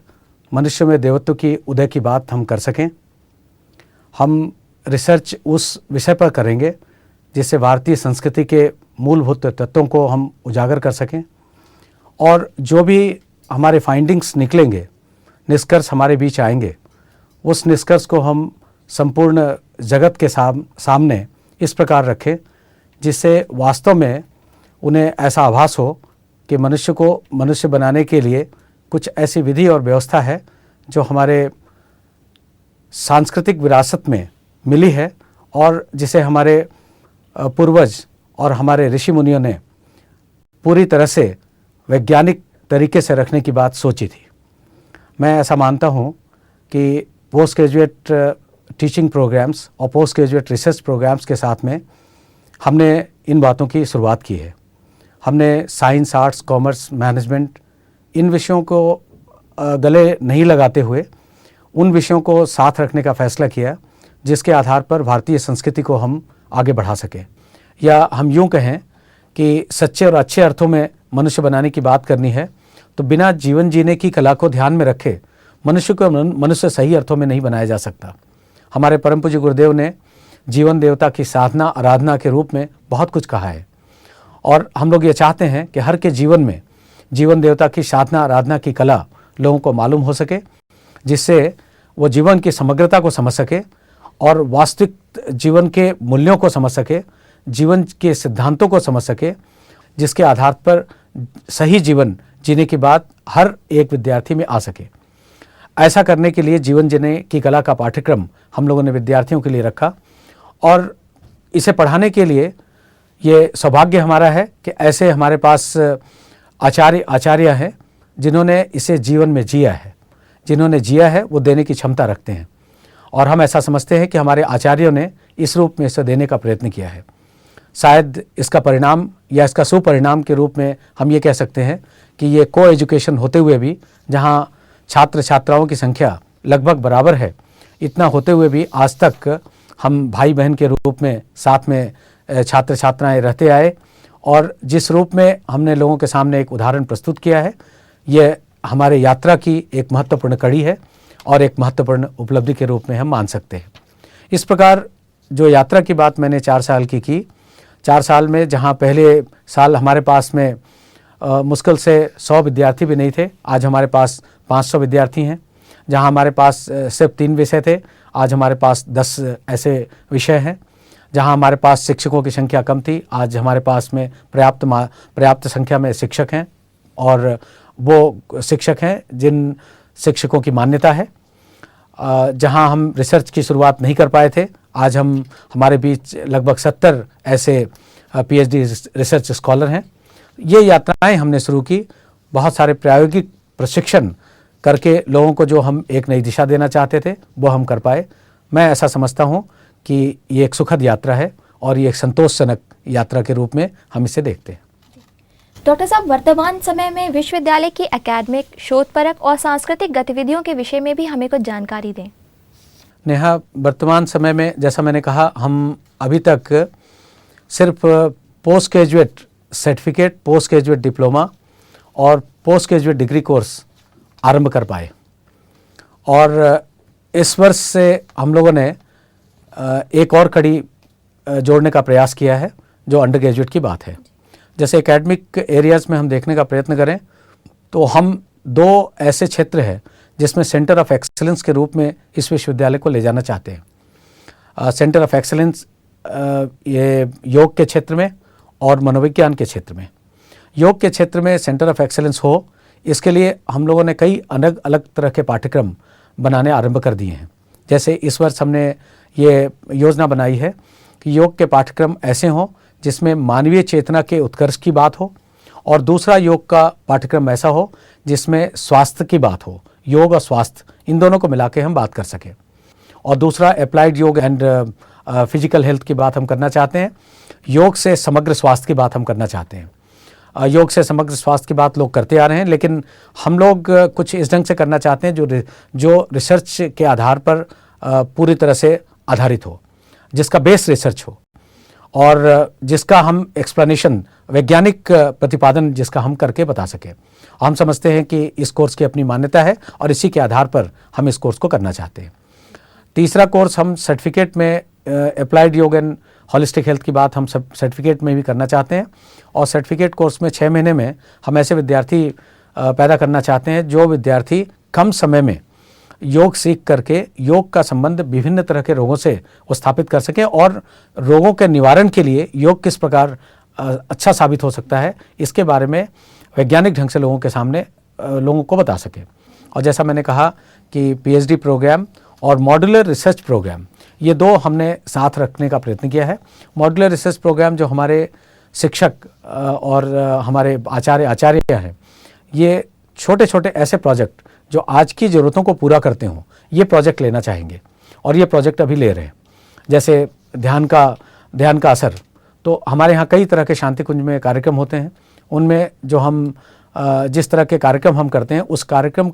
मनुष्य में देवत्व की उदय की बात हम कर सकें। हम रिसर्च उस विषय पर करेंगे जिससे भारतीय संस्कृति के मूलभूत तत्वों को हम उजागर कर सकें, और जो भी हमारे फाइंडिंग्स निकलेंगे, निष्कर्ष हमारे बीच आएंगे, उस निष्कर्ष को हम संपूर्ण जगत के सामने इस प्रकार रखें जिससे वास्तव में उन्हें ऐसा आभास हो कि मनुष्य को मनुष्य बनाने के लिए कुछ ऐसी विधि और व्यवस्था है जो हमारे सांस्कृतिक विरासत में मिली है और जिसे हमारे पूर्वज और हमारे ऋषि मुनियों ने पूरी तरह से वैज्ञानिक तरीके से रखने की बात सोची थी। मैं ऐसा मानता हूँ कि पोस्ट ग्रेजुएट टीचिंग प्रोग्राम्स और पोस्ट ग्रेजुएट रिसर्च प्रोग्राम्स के साथ में हमने इन बातों की शुरुआत की है। हमने साइंस, आर्ट्स, कॉमर्स, मैनेजमेंट इन विषयों को गले नहीं लगाते हुए उन विषयों को साथ रखने का फैसला किया जिसके आधार पर भारतीय संस्कृति को हम आगे बढ़ा सकें, या हम यूँ कहें कि सच्चे और अच्छे अर्थों में मनुष्य बनाने की बात करनी है तो बिना जीवन जीने की कला को ध्यान में रखे मनुष्य को मनुष्य सही अर्थों में नहीं बनाया जा सकता। हमारे परम पूज्य गुरुदेव ने जीवन देवता की साधना, आराधना के रूप में बहुत कुछ कहा है और हम लोग ये चाहते हैं कि हर के जीवन में जीवन देवता की साधना, आराधना की कला लोगों को मालूम हो सके, जिससे वो जीवन की समग्रता को समझ सके और वास्तविक जीवन के मूल्यों को समझ सके, जीवन के सिद्धांतों को समझ सके, जिसके आधार पर सही जीवन जीने की बात हर एक विद्यार्थी में आ सके। ऐसा करने के लिए जीवन जीने की कला का पाठ्यक्रम हम लोगों ने विद्यार्थियों के लिए रखा और इसे पढ़ाने के लिए ये सौभाग्य हमारा है कि ऐसे हमारे पास आचार्य हैं जिन्होंने इसे जीवन में जिया है। जिन्होंने जिया है वो देने की क्षमता रखते हैं और हम ऐसा समझते हैं कि हमारे आचार्यों ने इस रूप में इसे देने का प्रयत्न किया है। शायद इसका परिणाम या इसका सुपरिणाम के रूप में हम ये कह सकते हैं कि ये को एजुकेशन होते हुए भी, जहाँ छात्र छात्राओं की संख्या लगभग बराबर है, इतना होते हुए भी आज तक हम भाई बहन के रूप में साथ में छात्र छात्राएं रहते आए और जिस रूप में हमने लोगों के सामने एक उदाहरण प्रस्तुत किया है, ये हमारे यात्रा की एक महत्वपूर्ण कड़ी है और एक महत्वपूर्ण उपलब्धि के रूप में हम मान सकते हैं। इस प्रकार जो यात्रा की बात मैंने 4 साल की 4 साल में जहाँ पहले साल हमारे पास में मुश्किल से 100 विद्यार्थी भी नहीं थे, आज हमारे पास 500 विद्यार्थी हैं। जहाँ हमारे पास सिर्फ 3 विषय थे, आज हमारे पास 10 ऐसे विषय हैं। जहाँ हमारे पास शिक्षकों की संख्या कम थी, आज हमारे पास में पर्याप्त संख्या में शिक्षक हैं और वो शिक्षक हैं जिन शिक्षकों की मान्यता है। जहाँ हम रिसर्च की शुरुआत नहीं कर पाए थे, आज हमारे बीच लगभग 70 ऐसे पीएचडी रिसर्च स्कॉलर हैं। ये यात्राएं हमने शुरू की, बहुत सारे प्रायोगिक प्रशिक्षण करके लोगों को जो हम एक नई दिशा देना चाहते थे वो हम कर पाए। मैं ऐसा समझता हूँ कि ये एक सुखद यात्रा है और ये एक संतोषजनक यात्रा के रूप में हम इसे देखते हैं। डॉक्टर साहब, वर्तमान समय में विश्वविद्यालय की एकेडमिक, शोधपरक और सांस्कृतिक गतिविधियों के विषय में भी हमें कुछ जानकारी दें। नेहा, वर्तमान समय में जैसा मैंने कहा, हम अभी तक सिर्फ post graduate certificate, post graduate diploma और पोस्ट ग्रेजुएट डिग्री कोर्स आरंभ कर पाए और इस वर्ष से हम लोगों ने एक और कड़ी जोड़ने का प्रयास किया है जो अंडर ग्रेजुएट की बात है। जैसे एकेडमिक एरियाज़ में हम देखने का प्रयत्न करें तो हम 2 ऐसे क्षेत्र हैं जिसमें सेंटर ऑफ एक्सीलेंस के रूप में इस विश्वविद्यालय को ले जाना चाहते हैं। सेंटर ऑफ एक्सीलेंस ये योग के क्षेत्र में और मनोविज्ञान के क्षेत्र में। योग के क्षेत्र में सेंटर ऑफ एक्सीलेंस हो, इसके लिए हम लोगों ने कई अलग अलग तरह के पाठ्यक्रम बनाने आरंभ कर दिए हैं। जैसे इस वर्ष हमने ये योजना बनाई है कि योग के पाठ्यक्रम ऐसे हों जिसमें मानवीय चेतना के उत्कर्ष की बात हो और दूसरा योग का पाठ्यक्रम ऐसा हो जिसमें स्वास्थ्य की बात हो। योग और स्वास्थ्य इन दोनों को मिला के हम बात कर सकें। और दूसरा अप्लाइड योग एंड फिजिकल हेल्थ की बात हम करना चाहते हैं। योग से समग्र स्वास्थ्य की बात हम करना चाहते हैं। योग से समग्र स्वास्थ्य की बात लोग करते आ रहे हैं, लेकिन हम लोग कुछ इस ढंग से करना चाहते हैं जो रिसर्च के आधार पर पूरी तरह से आधारित हो, जिसका बेस रिसर्च हो और जिसका हम एक्सप्लेनेशन, वैज्ञानिक प्रतिपादन जिसका हम करके बता सकें। हम समझते हैं कि इस कोर्स की अपनी मान्यता है और इसी के आधार पर हम इस कोर्स को करना चाहते हैं। तीसरा कोर्स हम सर्टिफिकेट में अप्लाइड योग एंड होलिस्टिक हेल्थ की बात हम सब सर्टिफिकेट में भी करना चाहते हैं और सर्टिफिकेट कोर्स में 6 महीने में हम ऐसे विद्यार्थी पैदा करना चाहते हैं जो विद्यार्थी कम समय में योग सीख करके योग का संबंध विभिन्न तरह के रोगों से स्थापित कर सकें और रोगों के निवारण के लिए योग किस प्रकार अच्छा साबित हो सकता है, इसके बारे में वैज्ञानिक ढंग से लोगों के सामने लोगों को बता सके। और जैसा मैंने कहा कि पीएचडी प्रोग्राम और मॉड्यूलर रिसर्च प्रोग्राम, ये दो हमने साथ रखने का प्रयत्न किया है। मॉड्यूलर रिसर्च प्रोग्राम जो हमारे शिक्षक और हमारे आचार्य हैं, ये छोटे छोटे ऐसे प्रोजेक्ट जो आज की ज़रूरतों को पूरा करते हों, ये प्रोजेक्ट लेना चाहेंगे और ये प्रोजेक्ट अभी ले रहे हैं। जैसे ध्यान का असर, तो हमारे यहाँ कई तरह के शांति कुंज में कार्यक्रम होते हैं। उनमें जो हम जिस तरह के कार्यक्रम हम करते हैं, उस कार्यक्रम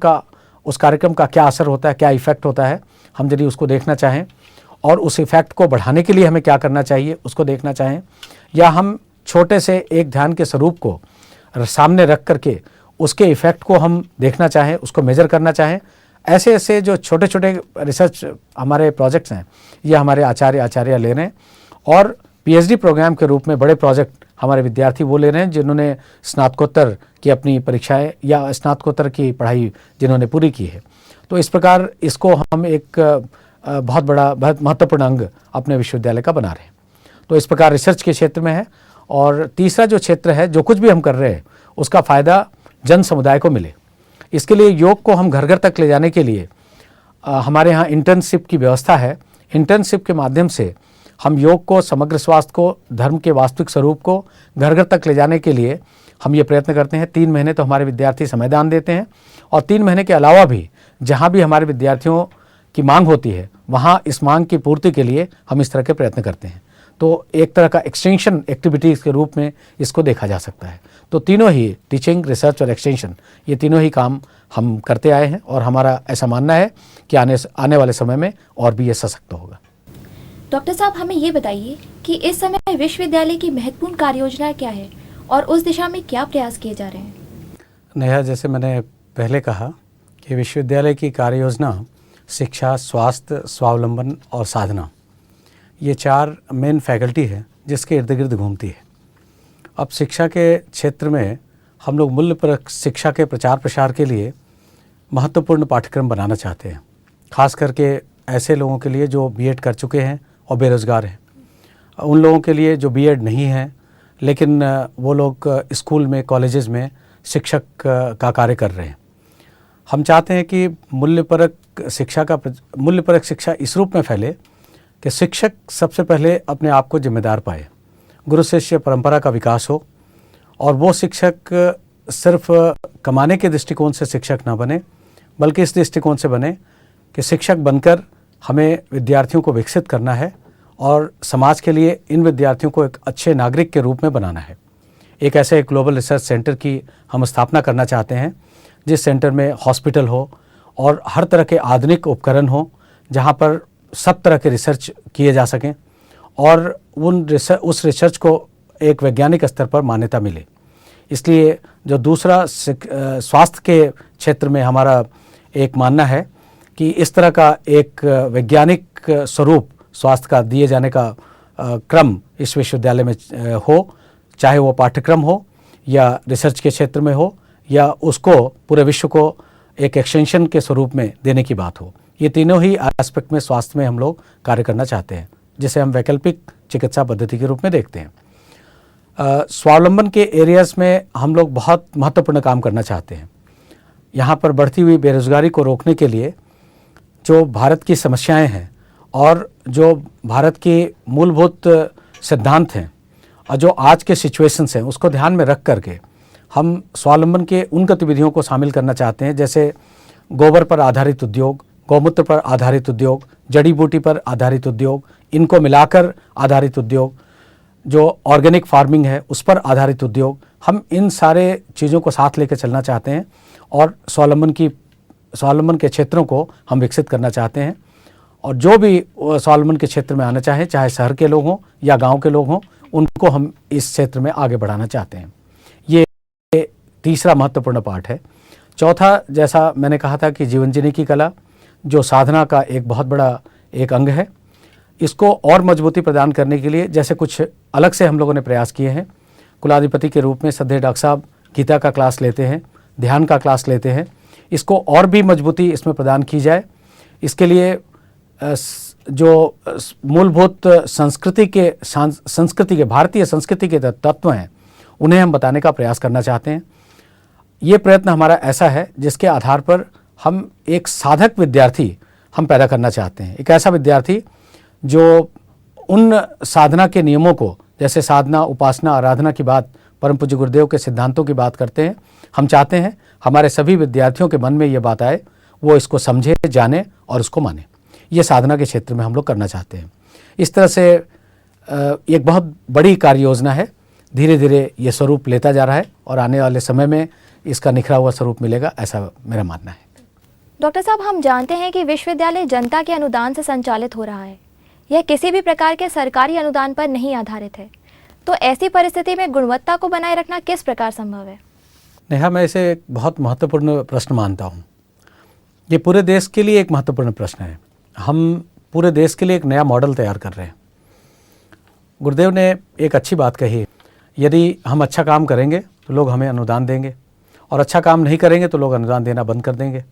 का क्या असर होता है, क्या इफ़ेक्ट होता है, हम यदि उसको देखना चाहें और उस इफ़ेक्ट को बढ़ाने के लिए हमें क्या करना चाहिए उसको देखना चाहें, या हम छोटे से एक ध्यान के स्वरूप को सामने रख करके उसके इफ़ेक्ट को हम देखना चाहें, उसको मेजर करना चाहें, ऐसे ऐसे जो छोटे छोटे रिसर्च हमारे प्रोजेक्ट्स हैं, ये हमारे आचार्य ले रहे हैं। और पीएचडी प्रोग्राम के रूप में बड़े प्रोजेक्ट हमारे विद्यार्थी वो ले रहे हैं जिन्होंने स्नातकोत्तर की अपनी परीक्षाएं या स्नातकोत्तर की पढ़ाई जिन्होंने पूरी की है। तो इस प्रकार इसको हम एक बहुत महत्वपूर्ण अंग अपने विश्वविद्यालय का बना रहे हैं। तो इस प्रकार रिसर्च के क्षेत्र में है। और तीसरा जो क्षेत्र है, जो कुछ भी हम कर रहे हैं उसका फ़ायदा जन समुदाय को मिले, इसके लिए योग को हम घर घर तक ले जाने के लिए हमारे यहाँ इंटर्नशिप की व्यवस्था है। इंटर्नशिप के माध्यम से हम योग को, समग्र स्वास्थ्य को, धर्म के वास्तविक स्वरूप को घर घर तक ले जाने के लिए हम ये प्रयत्न करते हैं। 3 महीने तो हमारे विद्यार्थी समयदान देते हैं और 3 महीने के अलावा भी जहाँ भी हमारे विद्यार्थियों की मांग होती है, वहाँ इस मांग की पूर्ति के लिए हम इस तरह के प्रयत्न करते हैं। तो एक तरह का एक्सटेंशन एक्टिविटीज़ के रूप में इसको देखा जा सकता है। तो तीनों ही, टीचिंग, रिसर्च और एक्सटेंशन, ये तीनों ही काम हम करते आए हैं और हमारा ऐसा मानना है कि आने वाले समय में और भी ये सशक्त होगा। डॉक्टर साहब, हमें ये बताइए कि इस समय विश्वविद्यालय की महत्वपूर्ण कार्य योजना क्या है और उस दिशा में क्या प्रयास किए जा रहे हैं? नेहा, जैसे मैंने पहले कहा कि विश्वविद्यालय की कार्य योजना शिक्षा, स्वास्थ्य, स्वावलंबन और साधना, ये 4 मेन फैकल्टी है जिसके इर्द गिर्द घूमती है। अब शिक्षा के क्षेत्र में हम लोग मूल्यपरक शिक्षा के प्रचार प्रसार के लिए महत्वपूर्ण पाठ्यक्रम बनाना चाहते हैं, खास करके ऐसे लोगों के लिए जो बीएड कर चुके हैं और बेरोज़गार हैं। उन लोगों के लिए जो बीएड नहीं है लेकिन वो लोग स्कूल में, कॉलेजेस में शिक्षक का कार्य कर रहे हैं। हम चाहते हैं कि मूल्यपरक शिक्षा इस रूप में फैले कि शिक्षक सबसे पहले अपने आप को जिम्मेदार पाए, गुरु शिष्य परंपरा का विकास हो और वो शिक्षक सिर्फ कमाने के दृष्टिकोण से शिक्षक ना बने, बल्कि इस दृष्टिकोण से बने कि शिक्षक बनकर हमें विद्यार्थियों को विकसित करना है और समाज के लिए इन विद्यार्थियों को एक अच्छे नागरिक के रूप में बनाना है। एक ऐसे ग्लोबल रिसर्च सेंटर की हम स्थापना करना चाहते हैं जिस सेंटर में हॉस्पिटल हो और हर तरह के आधुनिक उपकरण हो, जहाँ पर सब तरह के रिसर्च किए जा सकें और उस रिसर्च को एक वैज्ञानिक स्तर पर मान्यता मिले। इसलिए जो दूसरा स्वास्थ्य के क्षेत्र में हमारा एक मानना है कि इस तरह का एक वैज्ञानिक स्वरूप स्वास्थ्य का दिए जाने का क्रम इस विश्वविद्यालय में हो, चाहे वो पाठ्यक्रम हो या रिसर्च के क्षेत्र में हो या उसको पूरे विश्व को एक एक्सटेंशन के स्वरूप में देने की बात हो। ये तीनों ही एस्पेक्ट में स्वास्थ्य में हम लोग कार्य करना चाहते हैं, जिसे हम वैकल्पिक चिकित्सा पद्धति के रूप में देखते हैं। स्वावलंबन के एरियाज़ में हम लोग बहुत महत्वपूर्ण काम करना चाहते हैं। यहाँ पर बढ़ती हुई बेरोज़गारी को रोकने के लिए जो भारत की समस्याएं हैं और जो भारत के मूलभूत सिद्धांत हैं और जो आज के सिचुएशंस हैं, उसको ध्यान में रख करके हम स्वावलंबन के उन गतिविधियों को शामिल करना चाहते हैं, जैसे गोबर पर आधारित उद्योग, गौमूत्र पर आधारित उद्योग, जड़ी बूटी पर आधारित उद्योग, इनको मिलाकर आधारित उद्योग, जो ऑर्गेनिक फार्मिंग है उस पर आधारित उद्योग, हम इन सारे चीज़ों को साथ लेकर चलना चाहते हैं और स्वावलंबन के क्षेत्रों को हम विकसित करना चाहते हैं। और जो भी स्वावलंबन के क्षेत्र में आना चाहें, चाहे शहर के लोग हों या गांव के लोग हों, उनको हम इस क्षेत्र में आगे बढ़ाना चाहते हैं। ये तीसरा महत्वपूर्ण पार्ट है। चौथा, जैसा मैंने कहा था कि जीवन जीने की कला, जो साधना का एक बहुत बड़ा एक अंग है, इसको और मजबूती प्रदान करने के लिए जैसे कुछ अलग से हम लोगों ने प्रयास किए हैं। कुलाधिपति के रूप में श्रद्धेय डॉक्टर साहब गीता का क्लास लेते हैं, ध्यान का क्लास लेते हैं। इसको और भी मजबूती इसमें प्रदान की जाए, इसके लिए जो मूलभूत संस्कृति के भारतीय संस्कृति के तत्व हैं उन्हें हम बताने का प्रयास करना चाहते हैं। ये प्रयत्न हमारा ऐसा है जिसके आधार पर हम एक साधक विद्यार्थी हम पैदा करना चाहते हैं। एक ऐसा विद्यार्थी जो उन साधना के नियमों को, जैसे साधना, उपासना, आराधना की बात परम पूज्य गुरुदेव के सिद्धांतों की बात करते हैं, हम चाहते हैं हमारे सभी विद्यार्थियों के मन में ये बात आए, वो इसको समझे, जाने और उसको माने। ये साधना के क्षेत्र में हम लोग करना चाहते हैं। इस तरह से एक बहुत बड़ी कार्य योजना है। धीरे धीरे ये स्वरूप लेता जा रहा है और आने वाले समय में इसका निखरा हुआ स्वरूप मिलेगा, ऐसा मेरा मानना है। डॉक्टर साहब, हम जानते हैं कि विश्वविद्यालय जनता के अनुदान से संचालित हो रहा है। यह किसी भी प्रकार के सरकारी अनुदान पर नहीं आधारित है। तो ऐसी परिस्थिति में गुणवत्ता को बनाए रखना किस प्रकार संभव है? नेहा, मैं इसे एक बहुत महत्वपूर्ण प्रश्न मानता हूँ। ये पूरे देश के लिए एक महत्वपूर्ण प्रश्न है। हम पूरे देश के लिए एक नया मॉडल तैयार कर रहे हैं। गुरुदेव ने एक अच्छी बात कही, यदि हम अच्छा काम करेंगे तो लोग हमें अनुदान देंगे, और अच्छा काम नहीं करेंगे तो लोग अनुदान देना बंद कर देंगे।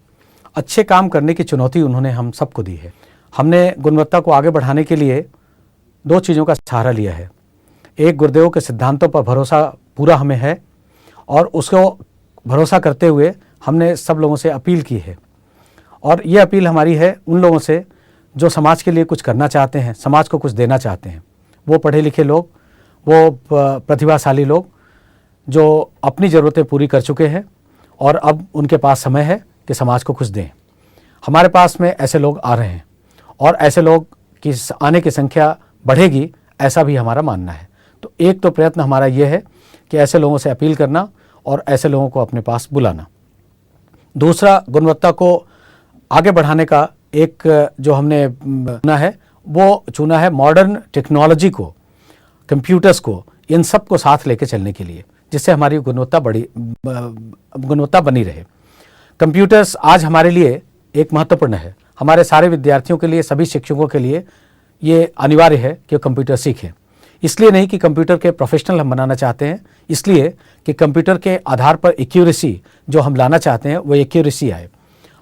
अच्छे काम करने की चुनौती उन्होंने हम सबको दी है। हमने गुणवत्ता को आगे बढ़ाने के लिए दो चीज़ों का सहारा लिया है। एक, गुरुदेव के सिद्धांतों पर भरोसा पूरा हमें है, और उसको भरोसा करते हुए हमने सब लोगों से अपील की है। और ये अपील हमारी है उन लोगों से जो समाज के लिए कुछ करना चाहते हैं, समाज को कुछ देना चाहते हैं। वो पढ़े लिखे लोग, वो प्रतिभाशाली लोग जो अपनी ज़रूरतें पूरी कर चुके हैं और अब उनके पास समय है कि समाज को कुछ दें। हमारे पास में ऐसे लोग आ रहे हैं और ऐसे लोग की आने की संख्या बढ़ेगी, ऐसा भी हमारा मानना है। तो एक तो प्रयत्न हमारा ये है कि ऐसे लोगों से अपील करना और ऐसे लोगों को अपने पास बुलाना। दूसरा, गुणवत्ता को आगे बढ़ाने का एक जो हमने चुना है, वो चुना है मॉडर्न टेक्नोलॉजी को, कंप्यूटर्स को, इन सब को साथ लेके चलने के लिए, जिससे हमारी गुणवत्ता बनी रहे। कंप्यूटर्स आज हमारे लिए एक महत्वपूर्ण है। हमारे सारे विद्यार्थियों के लिए, सभी शिक्षकों के लिए ये अनिवार्य है कि वो कंप्यूटर सीखें। इसलिए नहीं कि कंप्यूटर के प्रोफेशनल हम बनाना चाहते हैं, इसलिए कि कंप्यूटर के आधार पर एक्यूरेसी जो हम लाना चाहते हैं वो एक्यूरेसी आए।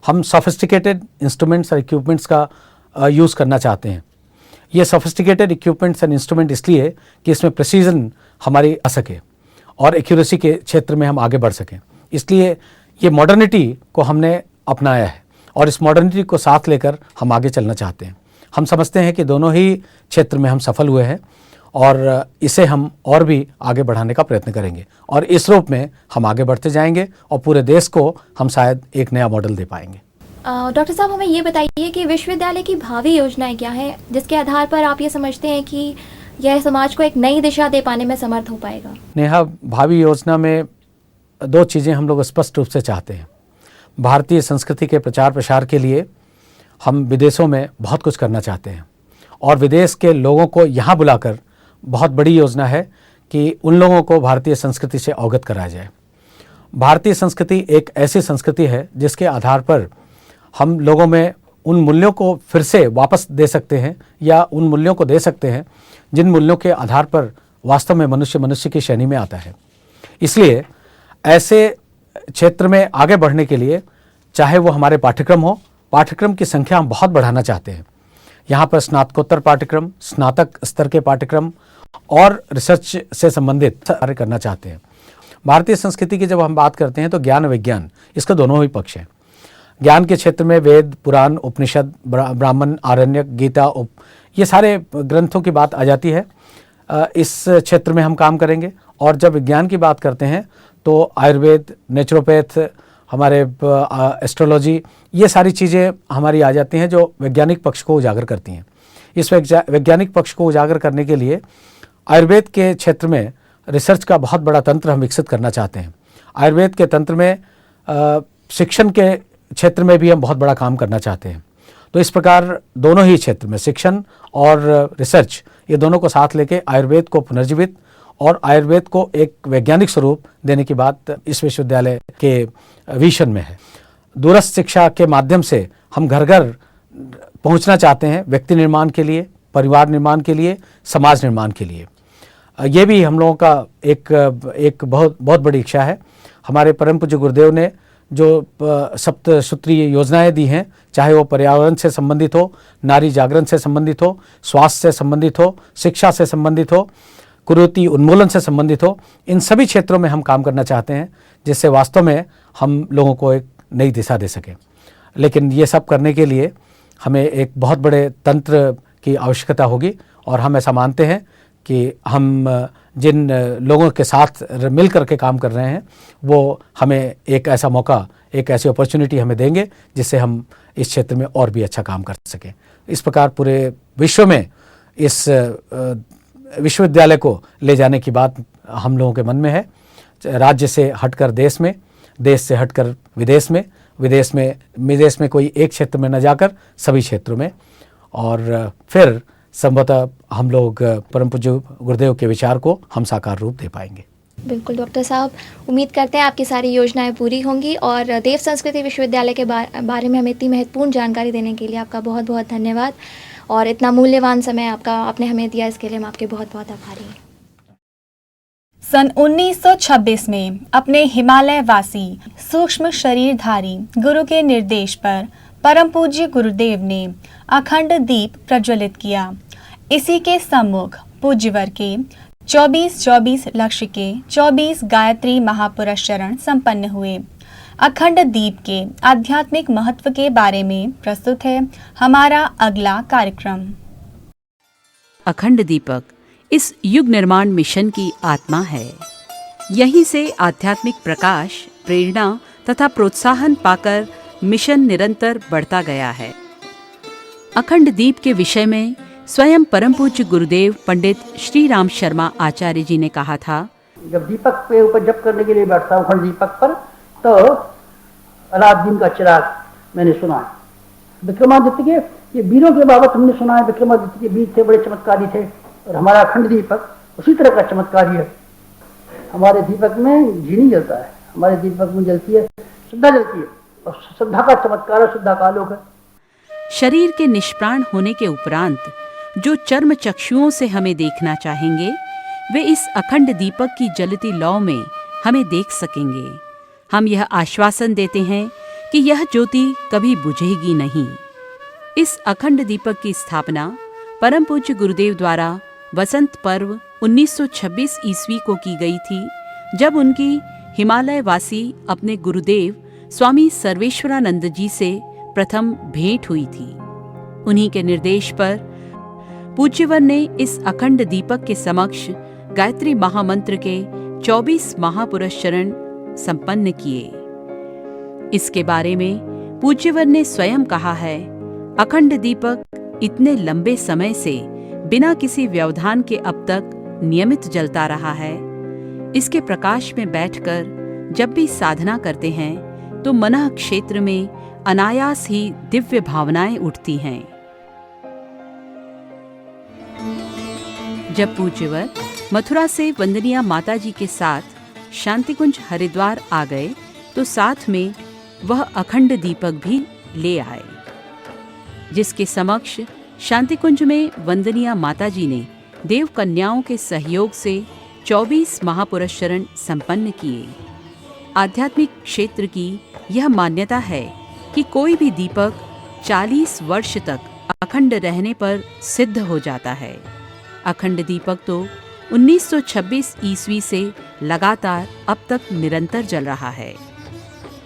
हम सोफिस्टिकेटेड इंस्ट्रूमेंट्स और इक्विपमेंट्स का यूज़ करना चाहते हैं। ये सोफिस्टिकेटेड इक्विपमेंट्स एंड इंस्ट्रूमेंट इसलिए कि इसमें प्रिसीजन हमारी आ सके और एक्यूरेसी के क्षेत्र में हम आगे बढ़ सकें। इसलिए ये मॉडर्निटी को हमने अपनाया है और इस मॉडर्निटी को साथ लेकर हम आगे चलना चाहते हैं। हम समझते हैं कि दोनों ही क्षेत्र में हम सफल हुए हैं और इसे हम और भी आगे बढ़ाने का प्रयत्न करेंगे और इस रूप में हम आगे बढ़ते जाएंगे और पूरे देश को हम शायद एक नया मॉडल दे पाएंगे। डॉक्टर साहब, हमें ये बताइए कि विश्वविद्यालय की भावी योजनाएं क्या है, जिसके आधार पर आप ये समझते हैं कि यह समाज को एक नई दिशा दे पाने में समर्थ हो पाएगा? नेहा, भावी योजना में दो चीज़ें हम लोग स्पष्ट रूप से चाहते हैं। भारतीय संस्कृति के प्रचार प्रसार के लिए हम विदेशों में बहुत कुछ करना चाहते हैं और विदेश के लोगों को यहाँ बुलाकर बहुत बड़ी योजना है कि उन लोगों को भारतीय संस्कृति से अवगत कराया जाए। भारतीय संस्कृति एक ऐसी संस्कृति है जिसके आधार पर हम लोगों में उन मूल्यों को फिर से वापस दे सकते हैं या उन मूल्यों को दे सकते हैं जिन मूल्यों के आधार पर वास्तव में मनुष्य की श्रेणी में आता है। इसलिए ऐसे क्षेत्र में आगे बढ़ने के लिए, चाहे वो हमारे पाठ्यक्रम हो, पाठ्यक्रम की संख्या हम बहुत बढ़ाना चाहते हैं। यहाँ पर स्नातकोत्तर पाठ्यक्रम, स्नातक स्तर के पाठ्यक्रम और रिसर्च से संबंधित कार्य करना चाहते हैं। भारतीय संस्कृति की जब हम बात करते हैं तो ज्ञान विज्ञान, इसका दोनों ही पक्ष हैं। ज्ञान के क्षेत्र में वेद, पुराण, उपनिषद, ब्राह्मण, आरण्यक, गीता, ये सारे ग्रंथों की बात आ जाती है। इस क्षेत्र में हम काम करेंगे। और जब विज्ञान की बात करते हैं तो आयुर्वेद, नेचुरोपैथ, हमारे एस्ट्रोलॉजी, ये सारी चीज़ें हमारी आ जाती हैं जो वैज्ञानिक पक्ष को उजागर करती हैं। इस वैज्ञानिक पक्ष को उजागर करने के लिए आयुर्वेद के क्षेत्र में रिसर्च का बहुत बड़ा तंत्र हम विकसित करना चाहते हैं। आयुर्वेद के तंत्र में शिक्षण के क्षेत्र में भी हम बहुत बड़ा काम करना चाहते हैं। तो इस प्रकार दोनों ही क्षेत्र में, शिक्षण और रिसर्च, ये दोनों को साथ लेके आयुर्वेद को पुनर्जीवित और आयुर्वेद को एक वैज्ञानिक स्वरूप देने की बात इस विश्वविद्यालय के विजन में है। दूरस्थ शिक्षा के माध्यम से हम घर घर पहुंचना चाहते हैं, व्यक्ति निर्माण के लिए, परिवार निर्माण के लिए, समाज निर्माण के लिए। ये भी हम लोगों का एक बहुत बड़ी इच्छा है। हमारे परम पूज्य गुरुदेव ने जो सप्तसूत्रीय योजनाएं दी हैं, चाहे वो पर्यावरण से संबंधित हो, नारी जागरण से संबंधित हो, स्वास्थ्य से संबंधित हो, शिक्षा से संबंधित हो, कुरीति उन्मूलन से संबंधित हो, इन सभी क्षेत्रों में हम काम करना चाहते हैं, जिससे वास्तव में हम लोगों को एक नई दिशा दे सकें। लेकिन ये सब करने के लिए हमें एक बहुत बड़े तंत्र की आवश्यकता होगी, और हम ऐसा मानते हैं कि हम जिन लोगों के साथ मिल करके काम कर रहे हैं वो हमें एक ऐसा मौका, एक ऐसी अपॉर्चुनिटी हमें देंगे जिससे हम इस क्षेत्र में और भी अच्छा काम कर सकें। इस प्रकार पूरे विश्व में इस विश्वविद्यालय को ले जाने की बात हम लोगों के मन में है। राज्य से हटकर देश में, देश से हटकर विदेश में, विदेश में कोई एक क्षेत्र में न जाकर सभी क्षेत्रों में, और फिर संभवतः हम लोग परम पूज्य गुरुदेव के विचार को हम साकार रूप दे पाएंगे। बिल्कुल डॉक्टर साहब, उम्मीद करते हैं आपकी सारी योजनाएं पूरी होंगी, और देव संस्कृति विश्वविद्यालय के बारे में हमें इतनी महत्वपूर्ण जानकारी देने के लिए आपका बहुत बहुत धन्यवाद, और इतना मूल्यवान समय आपने हमें दिया, इसके लिए हम आपके बहुत बहुत आभारी हैं। सन 1926 में अपने हिमालय वासी सूक्ष्म शरीरधारी गुरु के निर्देश पर परम पूज्य गुरुदेव ने अखंड दीप प्रज्वलित किया। इसी के सम्मुख पूज्यवर के 24-24 लक्ष्य के 24 गायत्री महापुरस्चरण संपन्न हुए। अखंड दीप के आध्यात्मिक महत्व के बारे में प्रस्तुत है हमारा अगला कार्यक्रम। अखंड दीपक इस युग निर्माण मिशन की आत्मा है। यहीं से आध्यात्मिक प्रकाश, प्रेरणा तथा प्रोत्साहन पाकर मिशन निरंतर बढ़ता गया है। अखंड दीप के विषय में स्वयं परम पूज्य गुरुदेव पंडित श्री राम शर्मा आचार्य जी ने कहा था, जब दीपक पे ऊपर जप करने के लिए बैठता हूँ अखंड दीपक पर, तो अलाउद्दीन का चिराग मैंने सुना है। विक्रमादित्य के ये वीरों के बाबत हमने सुना है, विक्रमादित्य के वीर थे, बड़े चमत्कारी थे, और हमारा अखंड दीपक उसी तरह का चमत्कारी है। हमारे दीपक में घी नहीं जलता है, हमारे दीपक में जलती है श्रद्धा, जलती है, और श्रद्धा का चमत्कार है, श्रद्धा का आलोक है। शरीर के निष्प्राण होने के उपरांत जो चर्म चक्षुओं से हमें देखना चाहेंगे, वे इस अखंड दीपक की जलती लौ में हमें देख सकेंगे। हम यह आश्वासन देते हैं कि यह ज्योति कभी बुझेगी नहीं। इस अखंड दीपक की स्थापना परम पूज्य गुरुदेव द्वारा वसंत पर्व 1926 ईस्वी को की गई थी, जब उनकी हिमालय वासी अपने गुरुदेव स्वामी सर्वेश्वरानंद जी से प्रथम भेंट हुई थी। उन्हीं के निर्देश पर पूज्यवर ने इस अखंड दीपक के समक्ष गायत्री महामंत्र के 24 महापुरस्चरण संपन्न किए। इसके बारे में पूज्यवर ने स्वयं कहा है, अखंड दीपक इतने लंबे समय से बिना किसी व्यवधान के अब तक नियमित जलता रहा है। इसके प्रकाश में बैठकर जब भी साधना करते हैं तो मनः क्षेत्र में अनायास ही दिव्य भावनाएं उठती हैं। जब पूज्यवर मथुरा से वंदनीय माता जी के साथ शांतिकुंज हरिद्वार आ गए तो साथ में वह अखंड दीपक भी ले आए, जिसके समक्ष शांतिकुंज में वंदनीय माता जी ने देव कन्याओं के सहयोग से 24 महापुरस्चरण संपन्न किए। आध्यात्मिक क्षेत्र की यह मान्यता है कि कोई भी दीपक 40 वर्ष तक अखंड रहने पर सिद्ध हो जाता है। अखंड दीपक तो 1926 ईस्वी से लगातार अब तक निरंतर जल रहा है।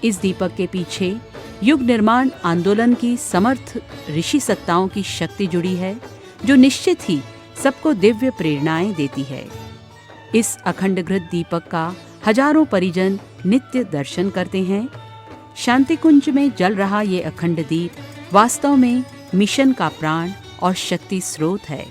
इस दीपक के पीछे युग निर्माण आंदोलन की समर्थ ऋषि सत्ताओं की शक्ति जुड़ी है, जो निश्चित ही सबको दिव्य प्रेरणाएं देती है। इस अखंडघृत दीपक का हजारों परिजन नित्य दर्शन करते हैं। शांतिकुंज में जल रहा ये अखंड दीप वास्तव में मिशन का प्राण और शक्ति स्रोत है।